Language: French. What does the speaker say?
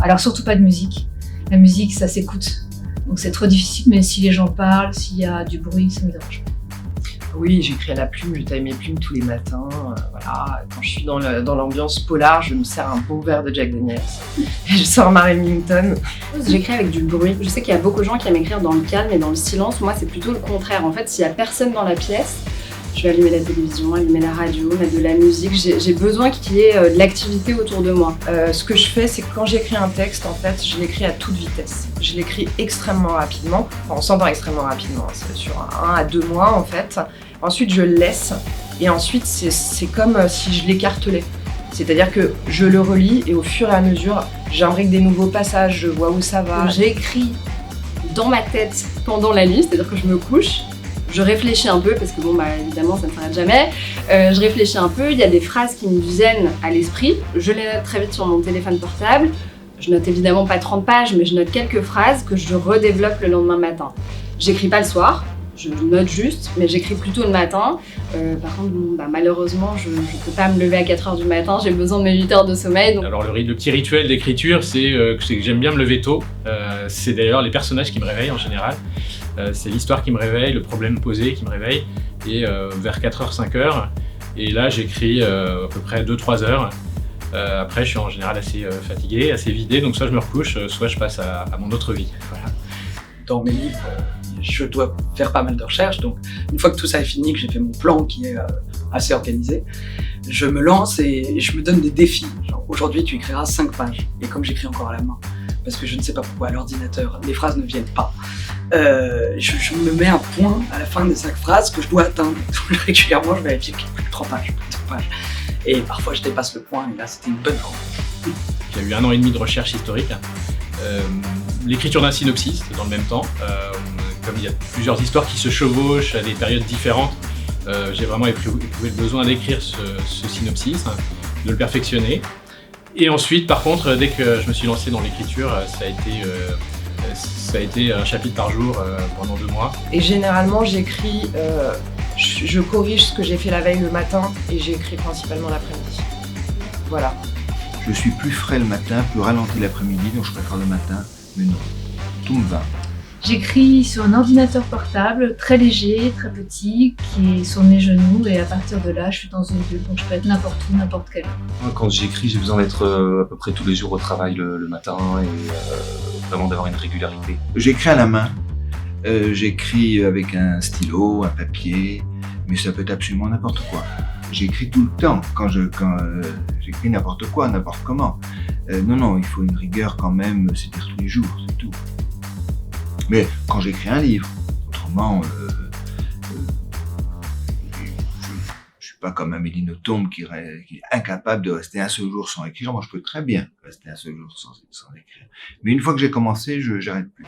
Alors surtout pas de musique. La musique, ça s'écoute. Donc c'est trop difficile, mais si les gens parlent, s'il y a du bruit, ça me dérange pas. Oui, j'écris à la plume, je taille mes plumes tous les matins. Voilà. Quand je suis dans l'ambiance polar, je me sers un bon verre de Jack Daniels et je sors ma Remington. J'écris avec du bruit. Je sais qu'il y a beaucoup de gens qui aiment écrire dans le calme et dans le silence. Moi, c'est plutôt le contraire. En fait, s'il n'y a personne dans la pièce, je vais allumer la télévision, allumer la radio, mettre de la musique. J'ai besoin qu'il y ait de l'activité autour de moi. Ce que je fais, c'est que quand j'écris un texte, en fait, je l'écris à toute vitesse. Je l'écris extrêmement rapidement. Enfin, on s'entend extrêmement rapidement. C'est sur 1 à 2 mois, en fait. Ensuite, je le laisse. Et ensuite, c'est comme si je l'écartelais. C'est-à-dire que je le relis et au fur et à mesure, j'imbrique des nouveaux passages, je vois où ça va. J'écris dans ma tête pendant la nuit, c'est-à-dire que je me couche. Je réfléchis un peu, parce que évidemment, ça ne s'arrête jamais. Je réfléchis un peu, il y a des phrases qui me viennent à l'esprit. Je les note très vite sur mon téléphone portable. Je note évidemment pas 30 pages, mais je note quelques phrases que je redéveloppe le lendemain matin. J'écris pas le soir, je note juste, mais j'écris plutôt le matin. Par contre, malheureusement, je peux pas me lever à 4h du matin, j'ai besoin de mes 8 heures de sommeil. Donc... Alors le petit rituel d'écriture, c'est que j'aime bien me lever tôt. C'est d'ailleurs les personnages qui me réveillent en général. C'est l'histoire qui me réveille, le problème posé qui me réveille. Et vers 4h, 5h, et là j'écris à peu près 2-3 heures. Après je suis en général assez fatigué, assez vidé, donc soit je me recouche, soit je passe à mon autre vie. Voilà. Dans mes livres, je dois faire pas mal de recherches, donc une fois que tout ça est fini, que j'ai fait mon plan qui est assez organisé, je me lance et je me donne des défis. Genre, aujourd'hui tu écriras 5 pages, et comme j'écris encore à la main, parce que je ne sais pas pourquoi à l'ordinateur, les phrases ne viennent pas, je me mets un point à la fin de 5 phrases que je dois atteindre. Régulièrement je vérifie qu'il y a plus de 3 pages, plus de 2 pages, et parfois je dépasse le point, et là c'était une bonne fois. J'ai eu 1 an et demi de recherche historique. L'écriture d'un synopsis dans le même temps. Comme il y a plusieurs histoires qui se chevauchent à des périodes différentes, j'ai vraiment éprouvé le besoin d'écrire ce synopsis, de le perfectionner. Et ensuite, par contre, dès que je me suis lancé dans l'écriture, ça a été un chapitre par jour pendant 2 mois. Et généralement, j'écris, je corrige ce que j'ai fait la veille le matin et j'écris principalement l'après-midi. Voilà. Je suis plus frais le matin, plus ralenti l'après-midi, donc je préfère le matin, mais non, tout me va. J'écris sur un ordinateur portable, très léger, très petit, qui est sur mes genoux, et à partir de là, je suis dans une bulle, donc je peux être n'importe où, n'importe quelle heure. Quand j'écris, j'ai besoin d'être à peu près tous les jours au travail le matin et vraiment d'avoir une régularité. J'écris à la main, j'écris avec un stylo, un papier, mais ça peut être absolument n'importe quoi. J'écris tout le temps, quand j'écris n'importe quoi, n'importe comment. Non, il faut une rigueur quand même, c'est dire tous les jours, c'est tout. Mais quand j'écris un livre, autrement, je suis pas comme Amélie Nothomb qui est incapable de rester un seul jour sans écrire. Moi, je peux très bien rester un seul jour sans écrire. Mais une fois que j'ai commencé, j'arrête plus.